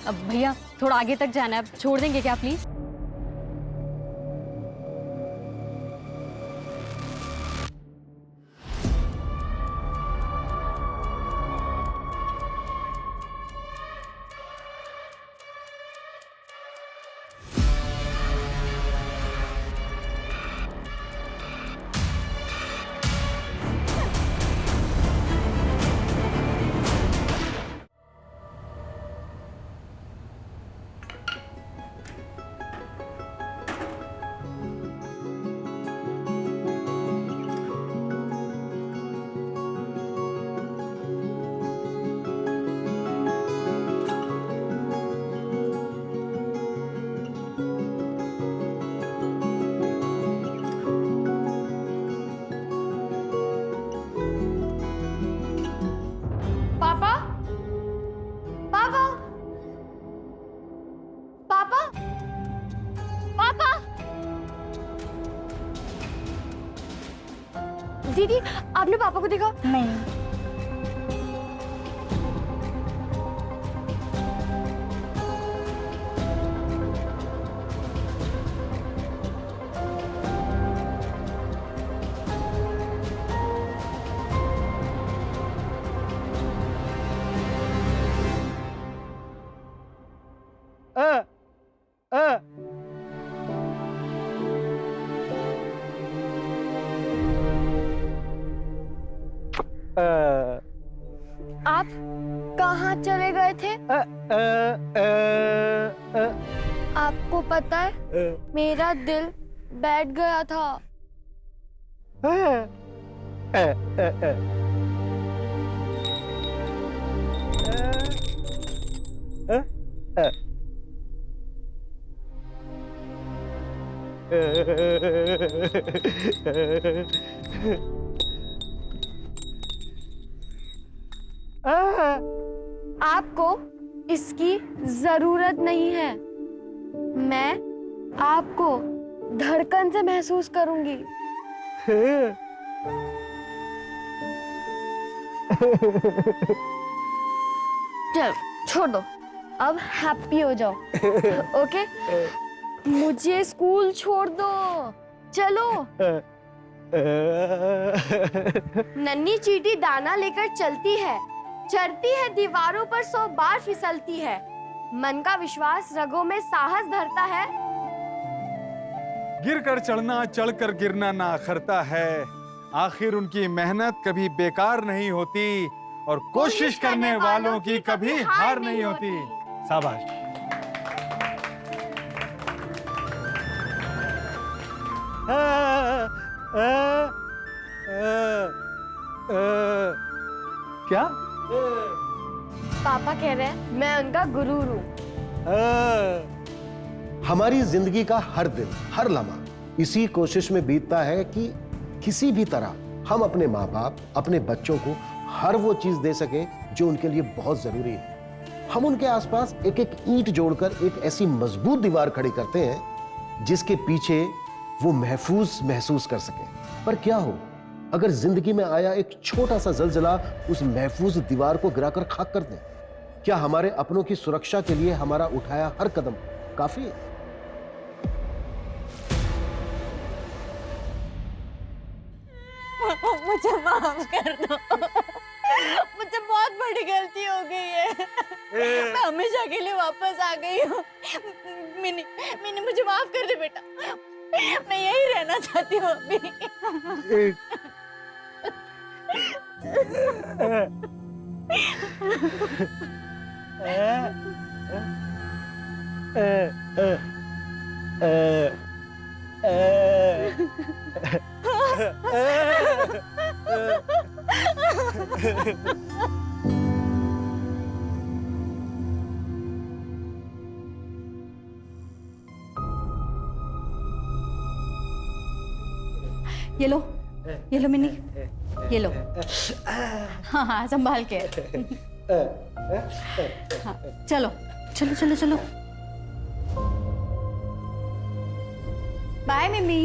अब भैया थोड़ा आगे तक जाना है, अब छोड़ देंगे क्या प्लीज? पापा, पापा, पापा, पापा। दीदी, आपने पापा को देखा? नहीं। आप कहाँ चले गए थे? आपको पता है मेरा दिल बैठ गया था। आपको इसकी जरूरत नहीं है। मैं आपको धड़कन से महसूस करूंगी। चलो छोड़ दो, अब हैप्पी हो जाओ। ओके, मुझे स्कूल छोड़ दो, चलो। नन्ही चींटी दाना लेकर चलती है, चढ़ती है दीवारों पर 100 बार फिसलती है, मन का विश्वास रगों में साहस भरता है। गिर कर चढ़ना, चढ़ कर गिरना ना अखरता है, आखिर उनकी मेहनत कभी बेकार नहीं होती और कोशिश करने वालों की कभी हार नहीं होती। शाबाश। क्या? पापा कह रहे हैं मैं उनका गुरु हूँ। हमारी जिंदगी का हर दिन, हर लम्हा इसी कोशिश में बीतता है कि किसी भी तरह हम अपने माँ बाप, अपने बच्चों को हर वो चीज दे सके जो उनके लिए बहुत जरूरी है। हम उनके आसपास एक एक ईंट जोड़कर एक ऐसी मजबूत दीवार खड़ी करते हैं जिसके पीछे वो महफूज महसूस कर सके। पर क्या हो अगर जिंदगी में आया एक छोटा सा जलजला उस महफूज दीवार को गिराकर खाक कर दे? क्या हमारे अपनों की सुरक्षा के लिए हमारा उठाया हर कदम काफी है? मुझे माफ कर दो, मुझसे बहुत बड़ी गलती हो गई है। मैं हमेशा के लिए वापस आ गई हूँ। मिनी, मिनी मुझे माफ कर दे बेटा, मैं यही रहना चाहती हूँ अभी। ये लो मिनी, ये लो। हाँ हाँ संभाल के। हाँ, चलो चलो चलो चलो। बाय मिमी।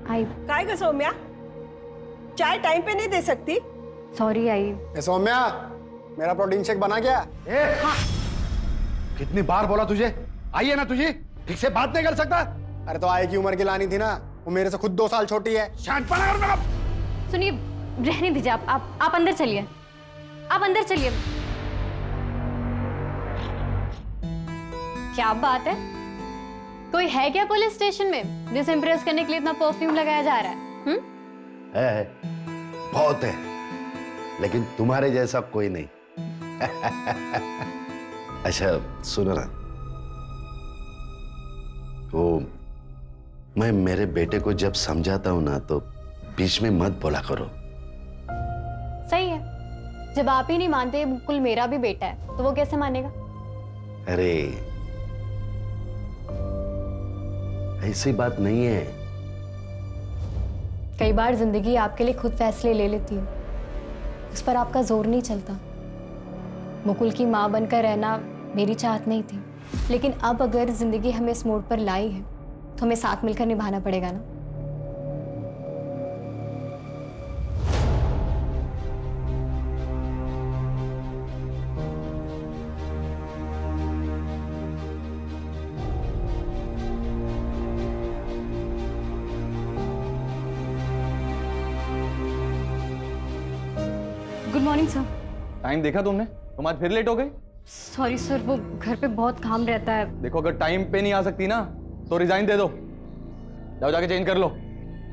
आई काय ग सौम्या, चाय टाइम पे नहीं दे सकती? Sorry I. ए सौम्या, मेरा प्रोटीन शेक बना क्या? कितनी बार बोला तुझे, आइए ना तुझे, ठीक से बात नहीं कर सकता? अरे तो आए की उम्र की लानी थी ना, वो मेरे से खुद 2 साल छोटी है। शांतपना कर मेरा। सुनिए, रहने दीजिए, आप अंदर चलिए, आप अंदर चलिए। क्या बात है, कोई है क्या पुलिस स्टेशन में जिसे इम्प्रेस करने के लिए इतना परफ्यूम लगाया जा रहा है? है, बहुत है, लेकिन तुम्हारे जैसा कोई नहीं। अच्छा सुनो ना, वो मैं मेरे बेटे को जब समझाता हूं ना तो बीच में मत बोला करो। सही है, जब आप ही नहीं मानते बिल्कुल मेरा भी बेटा है तो वो कैसे मानेगा? अरे ऐसी बात नहीं है। कई बार जिंदगी आपके लिए खुद फैसले ले लेती है, उस पर आपका जोर नहीं चलता। मुकुल की माँ बनकर रहना मेरी चाहत नहीं थी, लेकिन अब अगर जिंदगी हमें इस मोड़ पर लाई है तो हमें साथ मिलकर निभाना पड़ेगा ना। Good morning sir. टाइम देखा तुमने? तुम आज फिर लेट हो गई। सॉरी सर, वो घर पे बहुत काम रहता है। देखो अगर टाइम पे नहीं आ सकती ना तो रिजाइन दे दो, जाओ जाके चेंज कर लो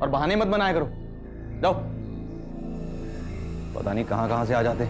और बहाने मत बनाया करो। जाओ, पता नहीं कहां कहां से आ जाते।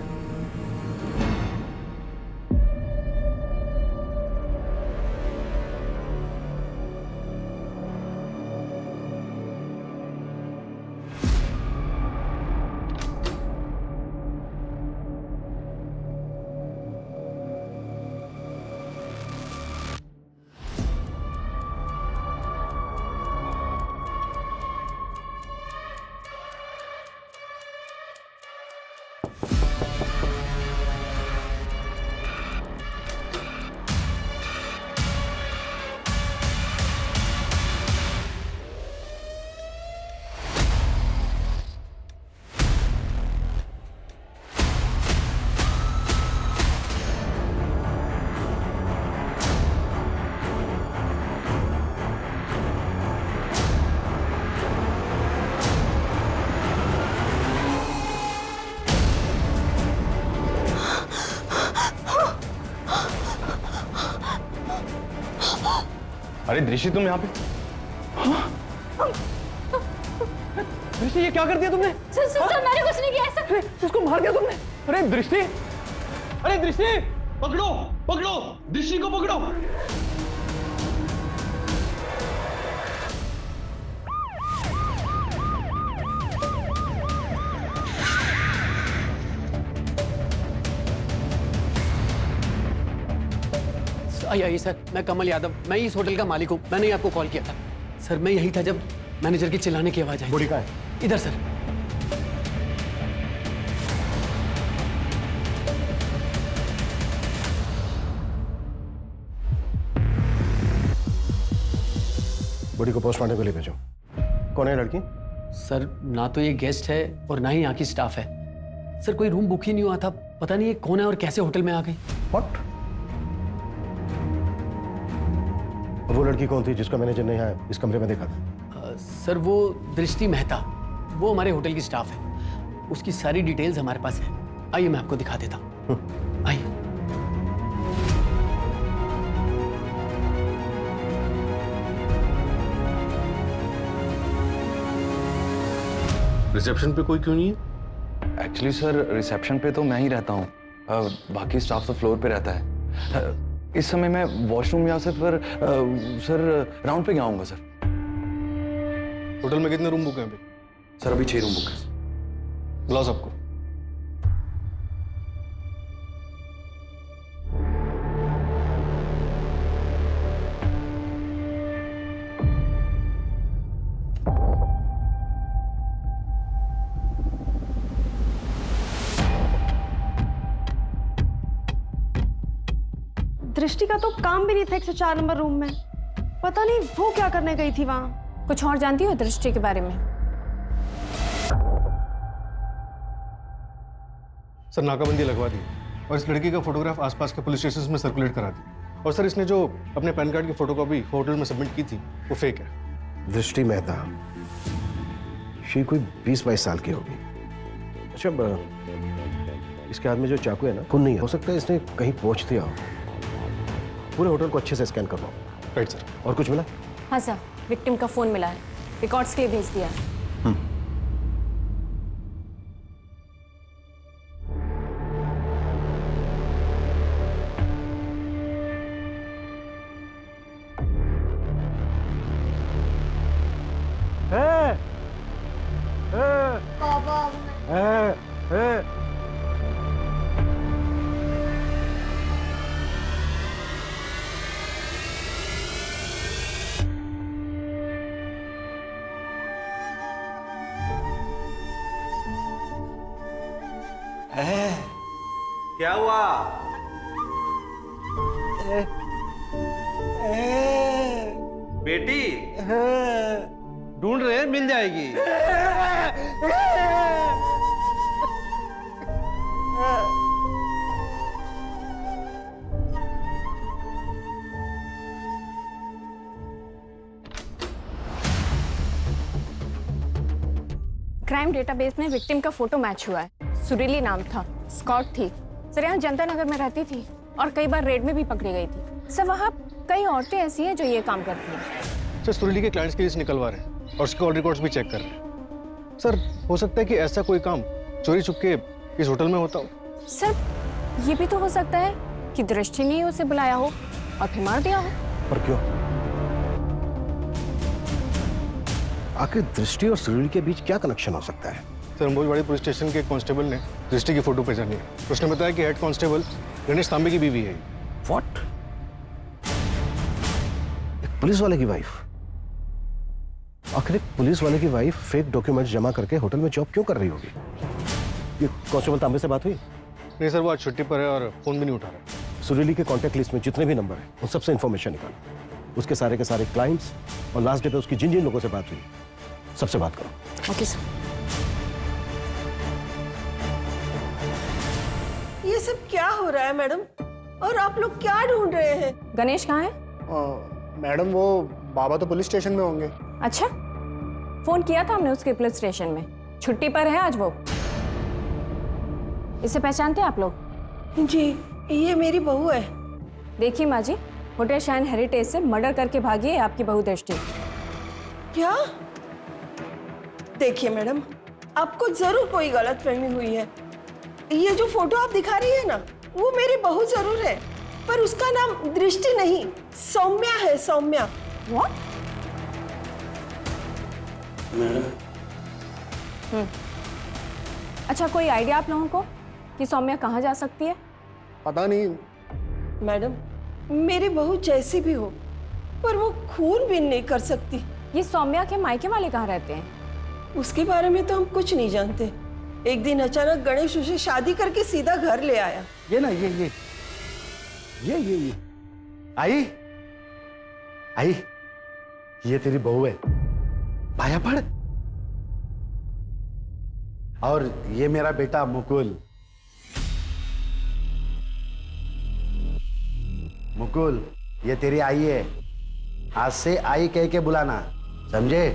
अरे दृष्टि, तुम यहाँ पे? दृष्टि, ये क्या कर दिया तुमने? सर मैंने कुछ नहीं किया है सर। उसको मार दिया तुमने? अरे दृष्टि, अरे दृष्टि, पकड़ो पकड़ो, दृष्टि को पकड़ो। आइए सर, मैं कमल यादव, मैं इस होटल का मालिक हूँ। मैंने ही आपको कॉल किया था सर। मैं यही था जब मैनेजर की चिल्लाने की आवाज आई। बॉडी कहाँ है? इधर सर। बॉडी को पोस्टमार्टम के लिए भेजो। कौन है लड़की? सर ना तो ये गेस्ट है और ना ही यहाँ की स्टाफ है। सर कोई रूम बुक ही नहीं हुआ था, पता नहीं ये कौन है और कैसे होटल में आ गई। व्हाट? वो लड़की कौन थी जिसको मैनेजर ने यहाँ इस कमरे में देखा था? सर वो दृष्टि मेहता, वो हमारे होटल की स्टाफ है। उसकी सारी डिटेल्स हमारे पास है। आइए मैं आपको दिखा देता हूँ, आइए। रिसेप्शन पे कोई क्यों नहीं है? एक्चुअली सर रिसेप्शन पे तो मैं ही रहता हूँ, बाकी स्टाफ तो फ्लोर पे रहता है। इस समय मैं वॉशरूम या फिर सर राउंड पे गया हूँगा सर। होटल में कितने रूम बुक हैं अभी? सर अभी 6 रूम बुक है। बुलाओ सबको। दृष्टि का तो काम भी नहीं था 104 नंबर रूम में। पता नहीं वो क्या करने गई थी वहां। कुछ और जानती हो दृष्टि के बारे में? सर नाकाबंदी लगवा दी और इस लड़की का फोटोग्राफ आसपास के पुलिस स्टेशन में सर्कुलेट करा दी। और सर इसने जो अपने पैन कार्ड की फोटोकॉपी होटल में सबमिट की थी वो फेक है। दृष्टि मेहता, शी कोई 20-22 साल की होगी। अच्छा, इसके हाथ में जो चाकू है ना, खून नहीं है। हो सकता है इसने कहीं पहुंच दिया हो। पूरे होटल को अच्छे से स्कैन करवाओ। Right sir. और कुछ मिला? हाँ सर, विक्टिम का फोन मिला है, रिकॉर्ड्स के लिए भेज दिया है। क्या हुआ? बेटी ढूंढ रहे हैं, मिल जाएगी। क्राइम डेटाबेस में विक्टिम का फोटो मैच हुआ है। सुरीली नाम था, स्कॉट थी। सर यहाँ जनता नगर में रहती थी और कई बार रेड में भी पकड़ी गई थी। सर वहाँ कई औरतें ऐसी हैं जो ये काम करती हैं। सर सुरीली के क्लाइंट्स की लिस्ट निकलवा रहे हैं और उसके कॉल रिकॉर्ड्स भी चेक कर रहे हैं। सर हो सकता है कि ऐसा कोई काम चोरी छुपके इस होटल में होता हो। सर ये भी तो हो सकता है कि दृष्टि ने उसे बुलाया हो और फिर मार दिया हो। पर क्यों? आखिर दृष्टि और सुरीली के बीच क्या कनेक्शन हो सकता है? सर अंबोजवाड़ी पुलिस स्टेशन के कांस्टेबल ने दृष्टि की फोटो पहचानी है। उसने बताया कि हेड कांस्टेबल गणेश तांबे की बीवी है। व्हाट? एक पुलिस वाले की वाइफ? आखिर एक पुलिस वाले की वाइफ फेक डॉक्यूमेंट्स जमा करके होटल में जॉब क्यों कर रही होगी? ये कांस्टेबल तांबे से बात हुई? नहीं सर, वो आज छुट्टी पर है और फोन भी नहीं उठा रहा। सुरीली के कॉन्टैक्ट लिस्ट में जितने भी नंबर हैं उन सबसे इंफॉर्मेशन निकालो। उसके सारे के सारे क्लाइंट्स और लास्ट डे पे उसकी जिन जिन लोगों से बात हुई सबसे बात करो। Okay sir. ये सब क्या हो रहा है मैडम? और आप लोग क्या ढूंढ रहे हैं? गणेश कहाँ है? मैडम वो बाबा तो पुलिस स्टेशन में होंगे। अच्छा, फोन किया था हमने उसके पुलिस स्टेशन में। छुट्टी पर है आज वो। इसे पहचानते हैं आप लोग? जी, ये मेरी बहू है। देखिए माँ जी, होटल शाइन हेरिटेज से मर्डर करके भागी है आपकी बहू दृष्टि। क्या? देखिए मैडम, आपको जरूर कोई गलतफहमी हुई है। ये जो फोटो आप दिखा रही है ना, वो मेरी बहू जरूर है, पर उसका नाम दृष्टि नहीं, सौम्या है। सौम्या। What? अच्छा, कोई आइडिया आप लोगों को कि सौम्या कहाँ जा सकती है? पता नहीं मैडम, मेरी बहू जैसी भी हो, पर वो खून भी नहीं कर सकती। ये सौम्या के मायके वाले कहाँ रहते हैं? उसके बारे में तो हम कुछ नहीं जानते। एक दिन अचानक गणेश उसे शादी करके सीधा घर ले आया। ये ना ये आई आई, ये तेरी बहू है, पाया पड़। और ये मेरा बेटा मुकुल। मुकुल, ये तेरी आई है। आज से आई कह के बुलाना, समझे?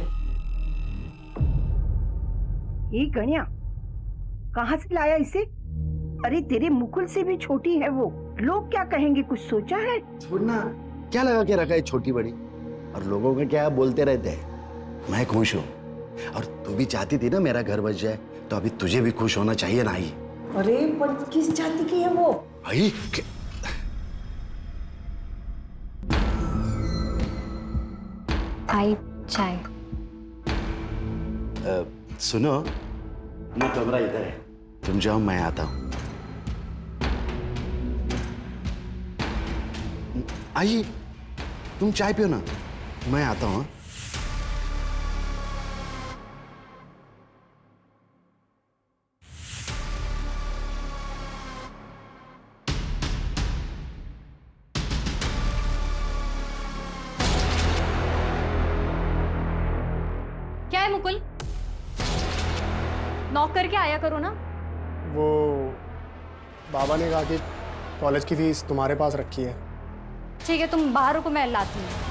ये गणिया कहाँ से लाया इसे? अरे तेरे मुकुल से भी छोटी है वो। लोग क्या कहेंगे, कुछ सोचा है? छोड़ना, क्या लगा के रखा है छोटी बड़ी, और लोगों का क्या बोलते रहते हैं। मैं खुश हूँ, और तू भी चाहती थी ना मेरा घर बच जाए, तो अभी तुझे भी खुश होना चाहिए ना आई। अरे पर किस जाति की है वो? आई आई चाय। सुनो, वो कमरा इधर है, तुम जाओ, मैं आता हूँ। आई, तुम चाय पियो ना, मैं आता हूँ। मुकुल, नॉक करके आया करो ना। वो बाबा ने कहा कि कॉलेज की फीस तुम्हारे पास रखी है। ठीक है, तुम बाहर रुको, मैं लाती हूँ।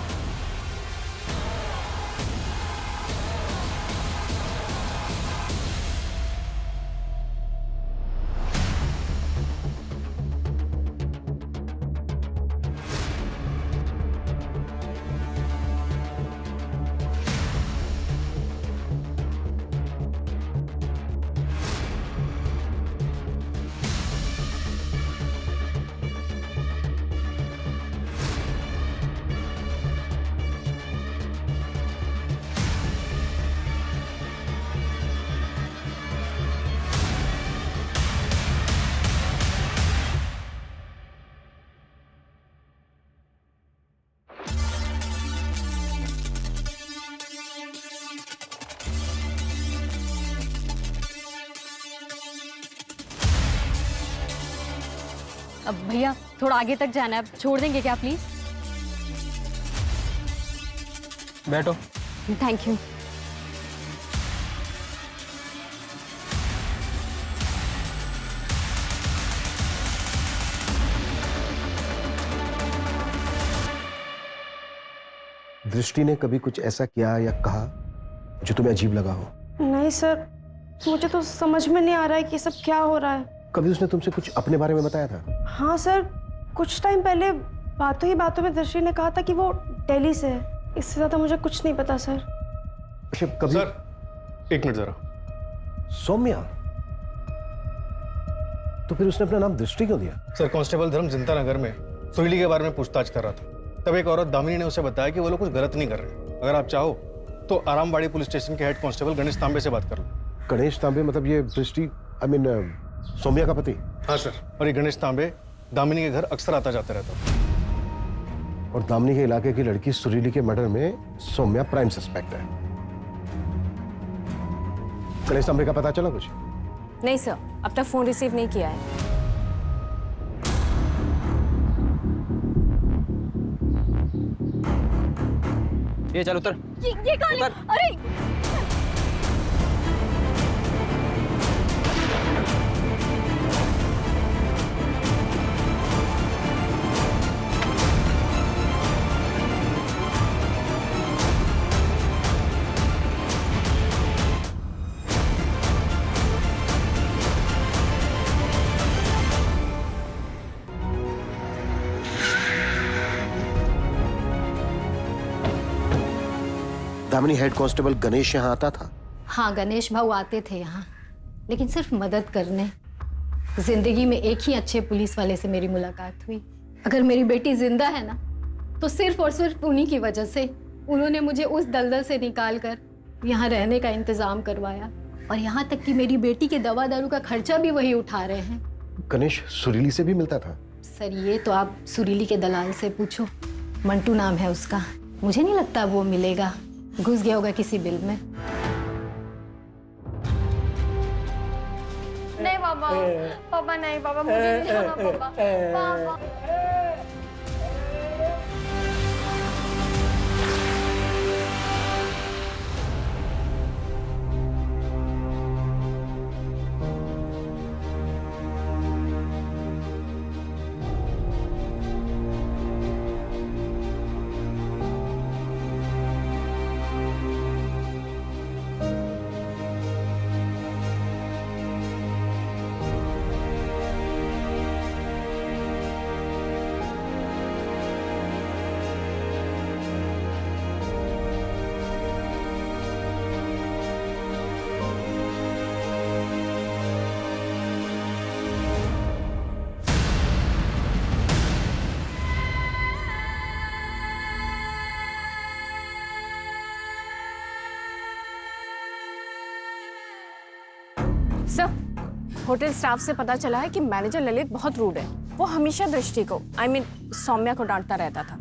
अब भैया थोड़ा आगे तक जाना है, अब छोड़ देंगे क्या प्लीज? बैठो। Thank you. दृष्टि ने कभी कुछ ऐसा किया या कहा जो तुम्हें अजीब लगा हो? नहीं सर, मुझे तो समझ में नहीं आ रहा है कि सब क्या हो रहा है। कभी उसने तुमसे कुछ अपने बारे में बताया था? हाँ सर, कुछ टाइम पहले बातों ही बातों में दृष्टि ने कहा था कि वो दिल्ली से है। इससे ज्यादा मुझे कुछ नहीं पता सर। अच्छा कभी? सर एक मिनट जरा। सौम्या, तो फिर उसने अपना नाम दृष्टि क्यों दिया? सर कांस्टेबल धर्म जनता नगर में सुरीली के बारे में पूछताछ कर रहा था, तब एक औरत दामिनी ने उसे बताया कि वो लोग कुछ गलत नहीं कर रहे। अगर आप चाहो तो आरामबाड़ी पुलिस स्टेशन के हेड कांस्टेबल गणेश तांबे से बात कर लो। गणेश तांबे मतलब ये दृष्टि सौम्या का पति? हाँ सर, और ये गणेश तांबे दामिनी के घर अक्सर आता जाता रहता। और दामिनी के इलाके की लड़की सुरीली के मर्डर में सौम्या प्राइम सस्पेक्ट है। गणेश तांबे का पता चला कुछ? नहीं सर, अब तक फोन रिसीव नहीं किया है। ये चल उतर। ये कौन है? अरे दामिनी हेड कांस्टेबल गणेश यहाँ आता था? हाँ, गणेश भाऊ आते थे यहाँ, लेकिन सिर्फ मदद करने। जिंदगी में एक ही अच्छे पुलिस वाले से मेरी मुलाकात हुई। अगर मेरी बेटी जिंदा है ना, तो सिर्फ और सिर्फ उन्हीं की वजह से। उन्होंने मुझे उस दलदल से निकाल कर यहाँ रहने का इंतजाम करवाया, और यहाँ तक कि मेरी बेटी के दवा दारू का खर्चा भी वही उठा रहे हैं। गणेश सुरीली से भी मिलता था? सर ये तो आप सुरीली के दलाल से पूछो, मंटू नाम है उसका। मुझे नहीं लगता वो मिलेगा, घुस गया होगा किसी बिल में। नहीं पापा, पापा नहीं, पापा मुझे नहीं जाना पापा। पापा सर, होटल स्टाफ से पता चला है कि मैनेजर ललित बहुत रूड है। वो हमेशा दृष्टि को, सौम्या को डांटता रहता था।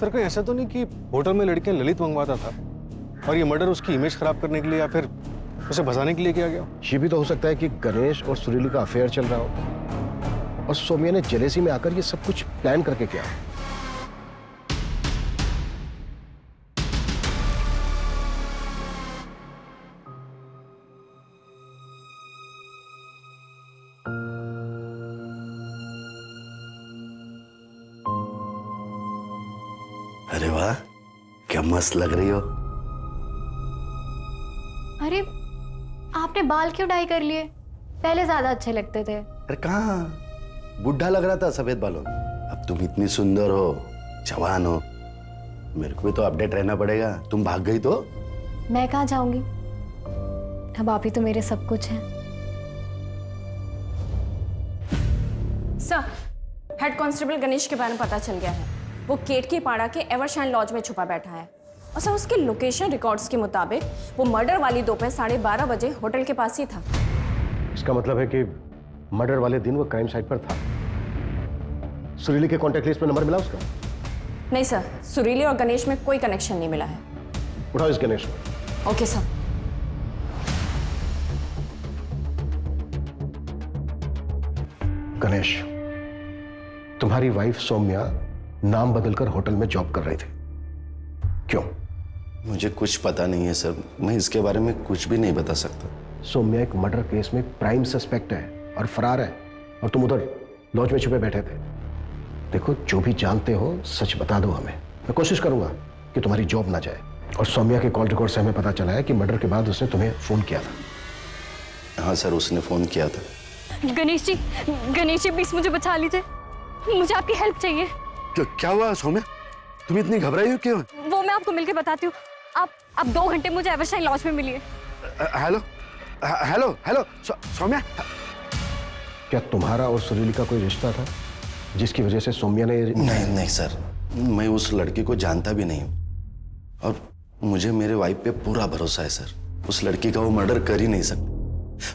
सर कहीं ऐसा तो नहीं कि होटल में लड़कियां ललित मंगवाता था और ये मर्डर उसकी इमेज खराब करने के लिए या फिर उसे भगाने के लिए किया गया? ये भी तो हो सकता है कि गणेश और सुरीली का अफेयर चल रहा हो और सौम्या ने जेलेसी में आकर ये सब कुछ प्लान करके किया। अरे वाह, क्या मस्त लग रही हो। अरे आपने बाल क्यों डाई कर लिए? पहले ज्यादा अच्छे लगते थे। अरे कहाँ, बुढ़ा लग रहा था सफेद बालों में। अब तुम इतनी सुंदर हो, जवान हो, मेरे को भी तो अपडेट रहना पड़ेगा। तुम भाग गई तो मैं कहाँ जाऊंगी? अब आप ही तो मेरे सब कुछ हैं। सर, हेड कांस्टेबल गणेश के बारे में पता चल गया है। वो केतकी पाड़ा के एवरशाइन लॉज में छुपा बैठा है। और सर, उसके लोकेशन रिकॉर्ड्स के मुताबिक वो मर्डर वाली दोपहर 12:30 बजे होटल के पास ही था। इसका मतलब है कि मर्डर वाले दिन वो क्राइम साइट पर था। सुरीली के कॉन्टैक्ट लिस्ट में नंबर मिला उसका? नहीं सर, सुरीली और गणेश में कोई कनेक्शन नहीं मिला है। उठाओ इस गणेश को। Okay sir. गणेश, तुम्हारी वाइफ सौम्या नाम बदलकर होटल में जॉब कर रही थी, क्यों? मुझे कुछ पता नहीं है सर, मैं इसके बारे में कुछ भी नहीं बता सकता। सौम्या एक मर्डर केस में प्राइम सस्पेक्ट है और फरार है, और तुम उधर लॉज में छुपे बैठे थे। देखो, जो भी जानते हो सच बता दो हमें। मैं कोशिश करूंगा कि तुम्हारी जॉब ना जाए। और सौम्या के कॉल रिकॉर्ड से हमें पता चला है कि मर्डर के बाद उसने तुम्हें फोन किया था। हाँ सर, उसने फोन किया था। गणेश जी प्लीज मुझे बचा लीजिए, मुझे आपकी हेल्प चाहिए। क्या हुआ सौम्या, तुम इतनी घबराई हो क्यों? वो मैं आपको मिलकर बताती हूँ। आप 2 घंटे मुझे एवरशाइन लॉज में मिलिए। हेलो हेलो हेलो सौम्या, क्या तुम्हारा और सुरीली का कोई रिश्ता था जिसकी वजह से सौम्या ने? नहीं सर, मैं उस लड़की को जानता भी नहीं हूँ, और मुझे मेरे वाइफ पे पूरा भरोसा है सर। उस लड़की का वो मर्डर कर ही नहीं सकती,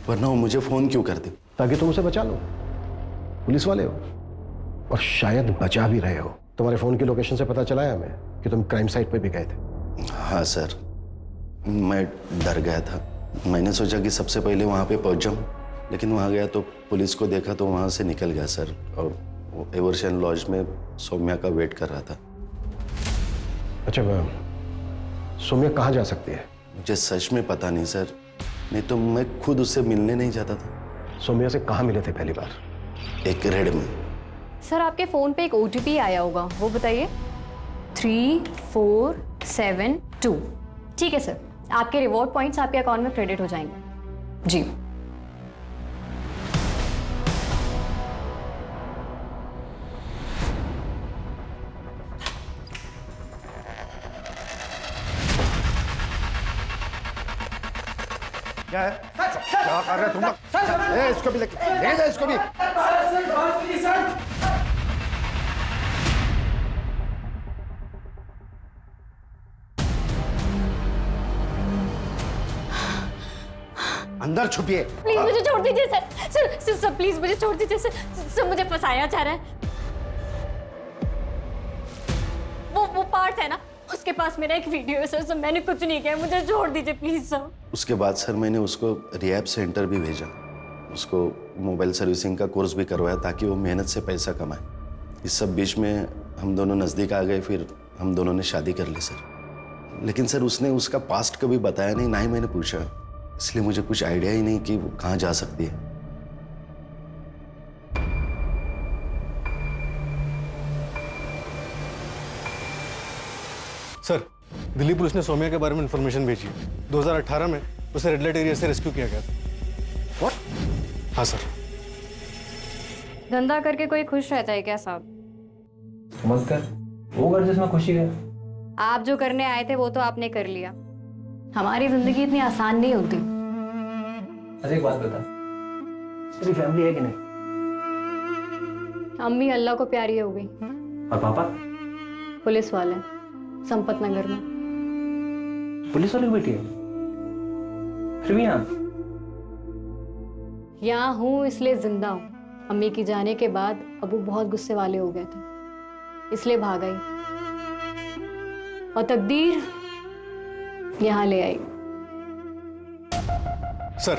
वरना वो मुझे फोन क्यों करती? ताकि तुम उसे बचा लो। पुलिस वाले हो और शायद बचा भी रहे हो। तुम्हारे फोन की लोकेशन से पता चला है हमें कि तुम क्राइम साइट पे भी गए थे। हाँ सर, मैं डर गया था। मैंने सोचा कि सबसे पहले वहाँ पे पहुँच जाऊँ, लेकिन वहाँ गया तो पुलिस को देखा तो वहाँ से निकल गया सर, और वो एवरशाइन लॉज में सौम्या का वेट कर रहा था। अच्छा, सौम्या कहाँ जा सकती है? मुझे सच में पता नहीं सर, नहीं तो मैं खुद उससे मिलने नहीं जाता था। सौम्या से कहाँ मिले थे पहली बार? एक रेड में। सर, आपके फोन पे एक OTP आया होगा, वो बताइए। 3472। ठीक है सर, आपके रिवॉर्ड पॉइंट्स आपके अकाउंट में क्रेडिट हो जाएंगे। जी। क्या है? क्या कर रहे तुम लोग? इसको भी ले जा, इसको भी। अंदर छुपिए। प्लीज मुझे छोड़ दीजिए सर प्लीज मुझे छोड़ दीजिए सर मुझे फंसाया जा रहा है। वो पार्ट है ना, उसके पास मेरा एक वीडियो है सर, मैंने कुछ नहीं किया, मुझे छोड़ दीजिए प्लीज सर। उसके बाद सर मैंने उसको रिहैब सेंटर भी भेजा, उसको मोबाइल सर्विसिंग का कोर्स भी करवाया ताकि वो मेहनत से पैसा कमाए। इस सब बीच में हम दोनों नज़दीक आ गए, फिर हम दोनों ने शादी कर ली सर। लेकिन सर उसने उसका पास्ट कभी बताया नहीं, ना ही मैंने पूछा, इसलिए मुझे कुछ आइडिया ही नहीं कि वो कहाँ जा सकती है। सर, दिल्ली पुलिस ने सौम्या के बारे में इंफॉर्मेशन भेजी। 2018 में उसे रेड लाइट एरिया से रेस्क्यू किया गया था। व्हाट? हाँ सर। धंधा करके कोई खुश रहता है क्या साहब? मत कर, वो कर जिसमें खुशी है। आप जो करने आए थे वो तो आपने कर लिया। हमारी जिंदगी इतनी आसान नहीं होती। अच्छा एक बात बता, तेरी फैमिली है कि नहीं? अम्मी अल्लाह को प्यारी हो गई। और पापा? पुलिस वाले संपत नगर में। पुलिस वाले की बेटी है? फिर भी यहाँ हूँ इसलिए जिंदा हूँ। अम्मी की जाने के बाद अबू बहुत गुस्से वाले हो गए थे, इसलिए भाग आई और तकदीर यहाँ ले आई। सर,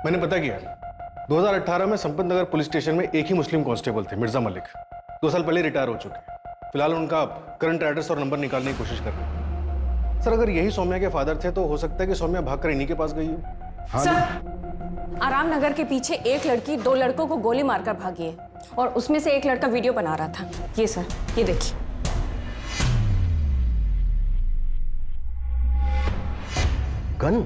मैंने पता किया, 2018 में संपत नगर पुलिस स्टेशन में एक ही मुस्लिम कांस्टेबल थे, मिर्जा मलिक। 2 साल पहले रिटायर हो चुके। फिलहाल उनका करंट एड्रेस और नंबर निकालने की कोशिश कर रहे हैं। सर, अगर यही सौम्या के फादर थे तो हो सकता है कि सौम्या भागकर इन्हीं के पास गई हो। हाँ, सर, आराम नगर के पीछे एक लड़की 2 लड़कों को गोली मारकर भागी है, और उसमें से एक लड़का वीडियो बना रहा था। ये सर, ये देखिए। गन?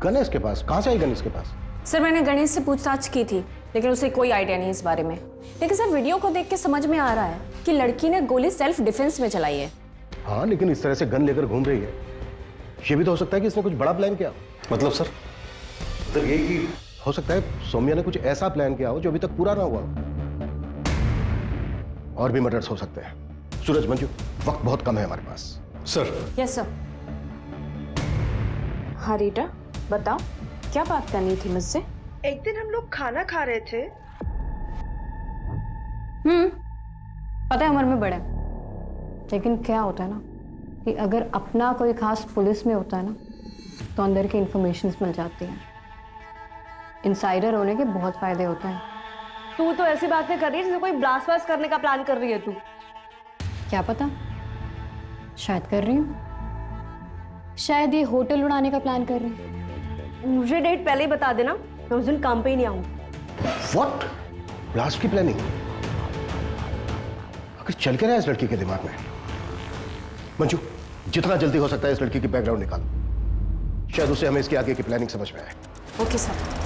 गन है इसके पास? कहां से आई गन इसके पास? सर मैंने गणेश से पूछताछ की थी, लेकिन उसे कोई आइडिया नहीं इस बारे में। लेकिन सर वीडियो को देख के समझ में आ रहा है कि लड़की ने गोली सेल्फ डिफेंस में चलाई है। हाँ, लेकिन इस तरह से गन लेकर घूम रही है, ये भी तो हो सकता है कि इसने कुछ बड़ा प्लान किया। मतलब सर? मतलब ये कि हो सकता है सौम्या ने कुछ ऐसा प्लान किया हो जो अभी तक पूरा ना हुआ। और भी मर्डर्स हो सकते हैं। सूरज, मंजू, वक्त बहुत कम है हमारे पास। सर। Yes sir. हाँ रीटा, बताओ क्या बात करनी थी मुझसे? एक दिन हम लोग खाना खा रहे थे। पता है उम्र में बड़ा है, लेकिन क्या होता है ना कि अगर अपना कोई खास पुलिस में होता है ना तो अंदर की इंफॉर्मेशंस मिल जाती हैं। इनसाइडर होने के बहुत फायदे होते हैं। तू तो ऐसी बातें कर रही है जैसे कोई ब्लास्ट वास्ट करने का प्लान कर रही है तू। क्या पता, शायद कर रही हूँ। शायद ये होटल उड़ाने का प्लान कर रही हूँ। मुझे डेट पहले ही बता देना, मैं उस दिन काम पे ही नहीं आऊंगी। व्हाट? ब्लास्ट की प्लानिंग? आखिर चल के रहा है इस लड़की के दिमाग में? मंजू, जितना जल्दी हो सकता है इस लड़की की बैकग्राउंड निकालो, शायद उसे हमें इसके आगे की प्लानिंग समझ में आए। Okay sir.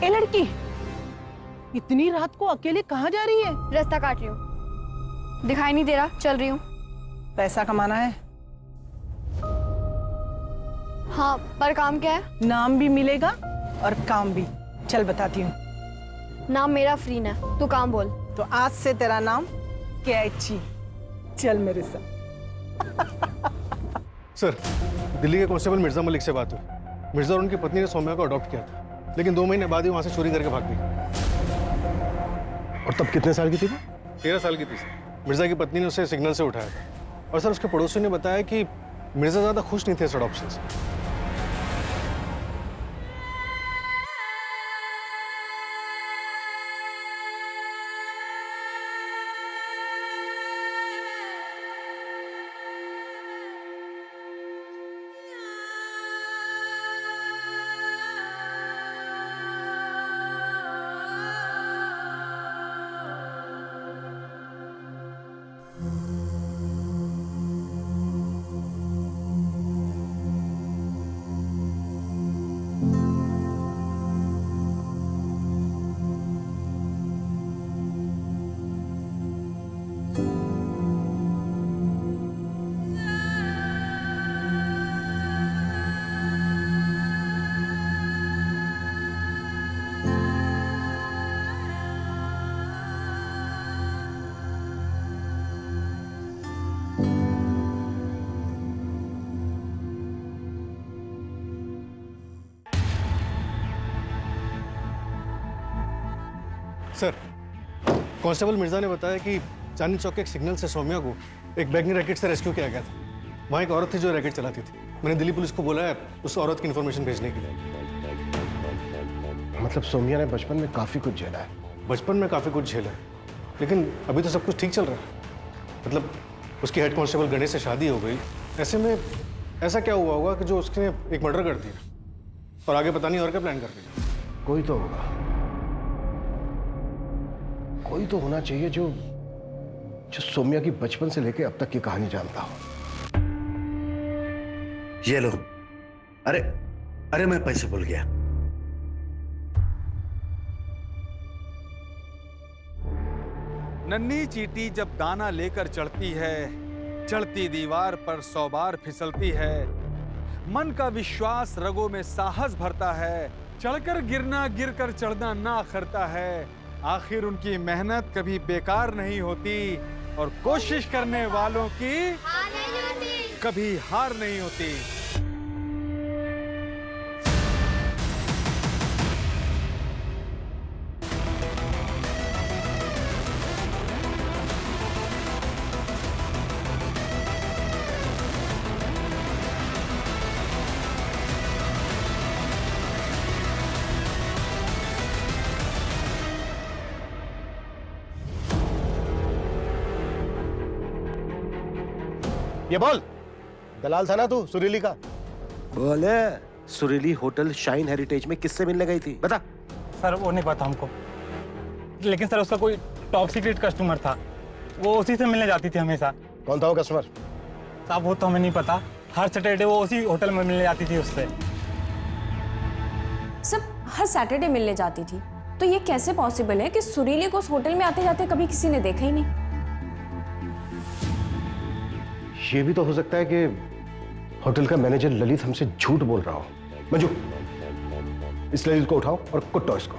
ए लड़की, इतनी रात को अकेले कहाँ जा रही है? रास्ता काट रही हूँ, दिखाई नहीं दे रहा, चल रही हूँ। पैसा कमाना है? हाँ, पर काम क्या है? नाम भी मिलेगा और काम भी। चल बताती हूँ। नाम मेरा फ्रीन है, तू काम बोल। तो आज से तेरा नाम कैची। चल मेरे साथ। सर, दिल्ली के कांस्टेबल मिर्जा मलिक से बात हुई। मिर्जा और उनकी पत्नी ने सौम्या को अडॉप्ट किया था, लेकिन 2 महीने बाद ही वहां से चोरी करके भाग गई। और तब कितने साल की थी वो? 13 साल की थी सर। मिर्जा की पत्नी ने उसे सिग्नल से उठाया था। और सर, उसके पड़ोसी ने बताया कि मिर्जा ज्यादा खुश नहीं थे इस अडॉप्शन से। सर, कांस्टेबल मिर्जा ने बताया कि चांदनी चौक के एक सिग्नल से सौम्या को एक बैगनी रैकेट से रेस्क्यू किया गया था। वहाँ एक औरत थी जो रैकेट चलाती थी। मैंने दिल्ली पुलिस को बोला है उस औरत की इन्फॉर्मेशन भेजने के लिए। मतलब सौम्या ने बचपन में काफी कुछ झेला है। बचपन में काफी कुछ झेला है, लेकिन अभी तो सब कुछ ठीक चल रहा है। मतलब उसकी हेड कांस्टेबल गणेश से शादी हो गई। ऐसे में ऐसा क्या हुआ होगा कि जो उसने एक मर्डर कर दिया और आगे पता नहीं और क्या प्लान कर रही है। कोई तो होगा, कोई तो होना चाहिए जो सौम्या की बचपन से लेकर अब तक की कहानी जानता हो। ये लो। अरे अरे, मैं पैसे भूल गया। नन्ही चींटी जब दाना लेकर चढ़ती है, चढ़ती दीवार पर 100 बार फिसलती है। मन का विश्वास रगों में साहस भरता है, चढ़कर गिरना गिरकर चढ़ना ना अखरता है। आखिर उनकी मेहनत कभी बेकार नहीं होती और कोशिश करने वालों की कभी हार नहीं होती। ये बोल, दलाल था ना तू सुरीली का? बोले, सुरीली होटल शाइन हेरिटेज में किससे मिलने गई थी? बता। सर वो नहीं पता हमको, लेकिन सर उसका कोई टॉप सीक्रेट कस्टमर था, वो उसी से मिलने जाती थी हमेशा। कौन था वो कस्टमर? साहब वो तो हमें नहीं पता, हर सैटरडे वो उसी होटल में मिलने जाती थी उससे। सब हर सैटरडे मिलने जाती थी, तो ये कैसे पॉसिबल है कि सुरीली को उस होटल में आते जाते कभी किसी ने देखा ही नहीं? ये भी तो हो सकता है कि होटल का मैनेजर ललित हमसे झूठ बोल रहा हो। मंजू, इस ललित को उठाओ और कुटो इसको,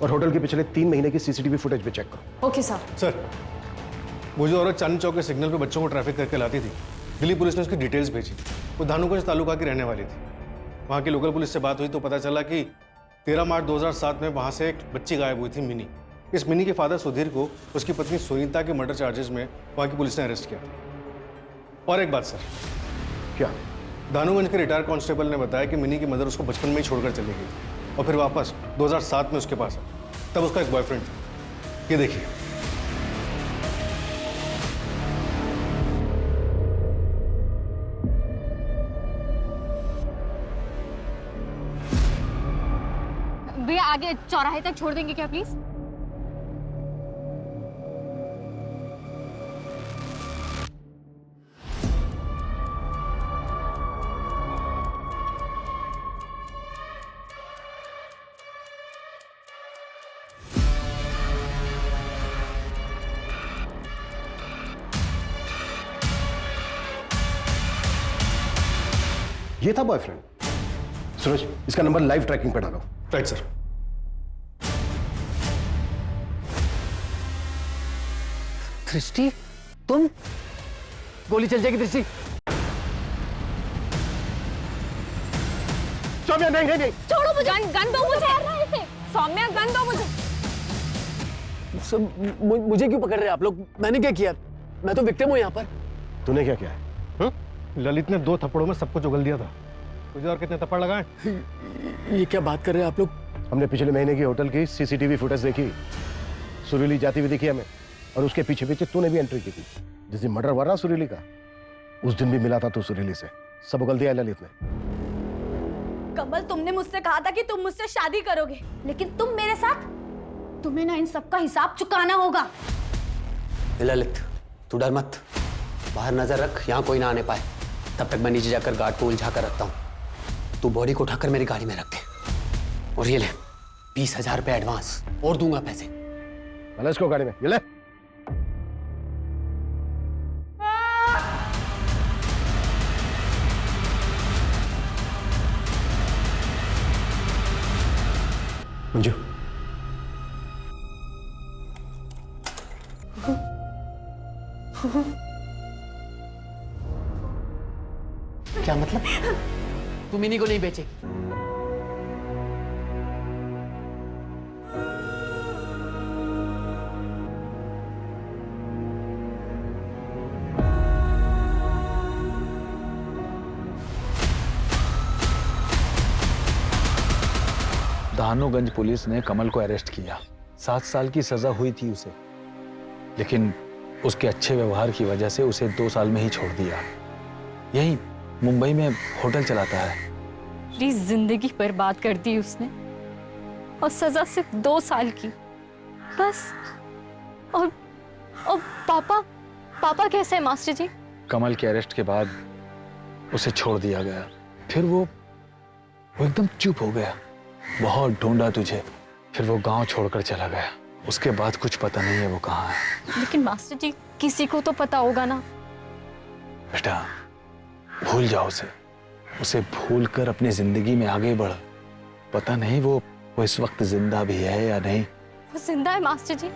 और होटल के पिछले 3 महीने की सीसीटीवी फुटेज भी चेक करो। Okay sir. सर, वो जो औरत चांदनी चौक के सिग्नल पे बच्चों को ट्रैफिक करके लाती थी, दिल्ली पुलिस ने उसकी डिटेल्स भेजी। वो धानुगंज तालुका की रहने वाली थी। वहाँ की लोकल पुलिस से बात हुई तो पता चला कि 13 मार्च 2007 में वहाँ से एक बच्ची गायब हुई थी, मिनी। इस मिनी के फादर सुधीर को उसकी पत्नी सुनीता के मर्डर चार्जेस में वहाँ की पुलिस ने अरेस्ट किया। और एक बात सर। क्या? धानुगंज के रिटायर्ड कांस्टेबल ने बताया कि मिनी की मदर उसको बचपन में ही छोड़कर चली गई और फिर वापस 2007 में उसके पास आई। तब उसका एक बॉयफ्रेंड था। ये देखिए। भैया आगे चौराहे तक छोड़ देंगे क्या प्लीज? ये था बॉयफ्रेंड? सूरज, इसका नंबर लाइव ट्रैकिंग पे डालो। Right sir. दृष्टि, तुम? गोली चल जाएगी दृष्टि। सौम्या, नहीं नहीं नहीं, छोड़ो मुझे। गन दो मुझे। सौम्या गन दो मुझे। मुझे क्यों पकड़ रहे हैं आप लोग? मैंने क्या किया? मैं तो विक्टिम हूँ यहाँ पर। तूने क्या किया है? ललित ने 2 थप्पड़ों में सब कुछ उगल दिया था। तुझे और कितने थप्पड़ लगाए? ये क्या बात कर रहे हैं आप लोग? हमने पिछले महीने की होटल की सीसीटीवी फुटेज देखी। सुरीली जाती हुई दिखी हमें, और उसके पीछे पीछे तूने भी एंट्री की थी। जिस दिन मर्डर हुआ ना सुरीली का, उस दिन भी मिला था तू सुरीली से। सब उगल दिया ललित ने। कमल, तुमने मुझसे कहा था कि तुम मुझसे शादी करोगे, लेकिन तुम मेरे साथ, तुम्हें ना इन सब का हिसाब चुकाना होगा। ललित, तू डर मत, बाहर नजर रख, यहाँ कोई ना आने पाए। तब तक मैं नीचे जाकर गार्ड को उलझा कर रखता हूँ। तू बॉडी को उठाकर मेरी गाड़ी में रख दे। और ये ले 20,000 रुपए एडवांस, और दूंगा पैसे। चल इसको गाड़ी में, ये ले। मंजू, क्या मतलब? तुम इन्हीं को नहीं बेचेगी? धानुगंज पुलिस ने कमल को अरेस्ट किया। 7 साल की सजा हुई थी उसे, लेकिन उसके अच्छे व्यवहार की वजह से उसे 2 साल में ही छोड़ दिया। यही मुंबई में होटल चलाता है। प्लीज, जिंदगी बर्बाद कर दी उसने, और सजा सिर्फ 2 साल की बस। और पापा कैसे है मास्टर जी? कमल के अरेस्ट के बाद उसे छोड़ दिया गया। फिर वो एकदम चुप हो गया। बहुत ढूंढा तुझे, फिर वो गांव छोड़कर चला गया। उसके बाद कुछ पता नहीं है वो कहाँ है। लेकिन मास्टर जी, किसी को तो पता होगा ना। बेटा, भूल जाओ उसे भूल कर अपनी जिंदगी में आगे बढ़। पता नहीं वो इस वक्त जिंदा भी है या नहीं। वो जिंदा है मास्टर जी,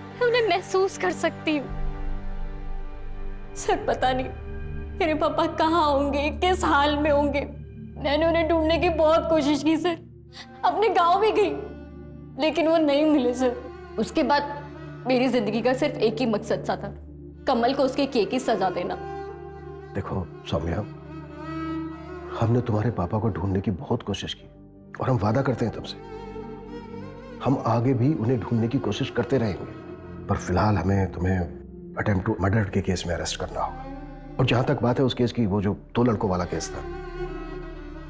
मैं उन्हें महसूस कर सकती हूँ। सर, पता नहीं मेरे पापा कहाँ होंगे, किस हाल में होंगे। मैंने उन्हें ढूंढने की बहुत कोशिश की सर, अपने गांव भी गई, लेकिन वो नहीं मिले सर। उसके बाद मेरी जिंदगी का सिर्फ एक ही मकसद सा था, कमल को उसके केस की सजा देना। देखो सौम्या, हमने तुम्हारे पापा को ढूंढने की बहुत कोशिश की, और हम वादा करते हैं तुमसे, हम आगे भी उन्हें ढूंढने की कोशिश करते रहेंगे। पर फिलहाल हमें तुम्हें अटेम्प्ट टू मर्डर के केस में अरेस्ट करना होगा। और जहां तक बात है उस केस की, वो जो 2 लड़कों वाला केस था,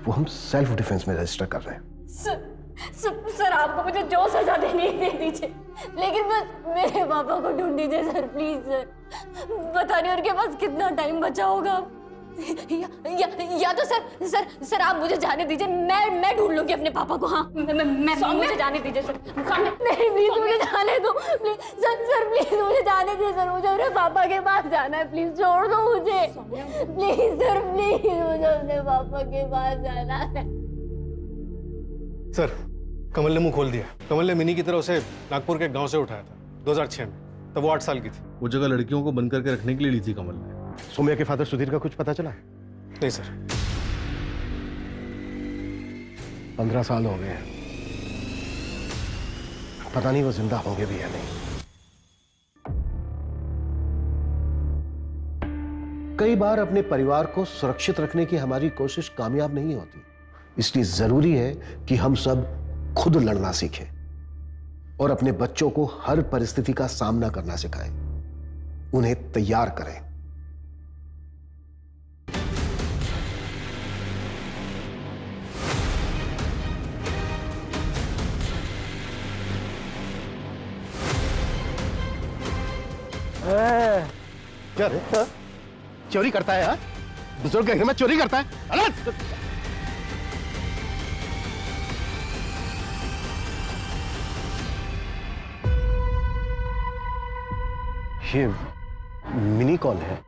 वो हम सेल्फ डिफेंस में रजिस्टर कर रहे हैं। सर आपको मुझे जो सजा देनी है दे दीजिए, लेकिन बस मेरे पापा को ढूंढ दीजिए सर, प्लीज सर। पता नहीं उनके पास कितना टाइम बचा होगा। या तो सर आप मुझे जाने दीजिए, मैं ढूंढ लूंगी अपने पापा को। हाँ मुझे जाने दीजिए सर। नहीं प्लीज मुझे जाने दो, प्लीज सर प्लीज मुझे जाने दीजिए सर, मुझे अपने पापा के पास जाना है, प्लीज छोड़ दो मुझे, प्लीज सर प्लीज मुझे अपने पापा के पास जाना है। सर, कमल ने मुंह खोल दिया। कमल ने मिनी की तरह उसे नागपुर के गांव से उठाया था 2006 में, तब वो 8 साल की थी। वो जगह लड़कियों को बंद करके रखने के लिए ली थी कमल ने। सौम्या के फादर सुधीर का कुछ पता चला? नहीं सर। 15 साल हो गए हैं, पता नहीं वो जिंदा होंगे भी या नहीं। कई बार अपने परिवार को सुरक्षित रखने की हमारी कोशिश कामयाब नहीं होती, इसलिए जरूरी है कि हम सब खुद लड़ना सीखें और अपने बच्चों को हर परिस्थिति का सामना करना सिखाएं, उन्हें तैयार करें। क्या रे? चोरी करता है? बुजुर्ग के घर में चोरी करता है? अलग! ये मिनी कौन है?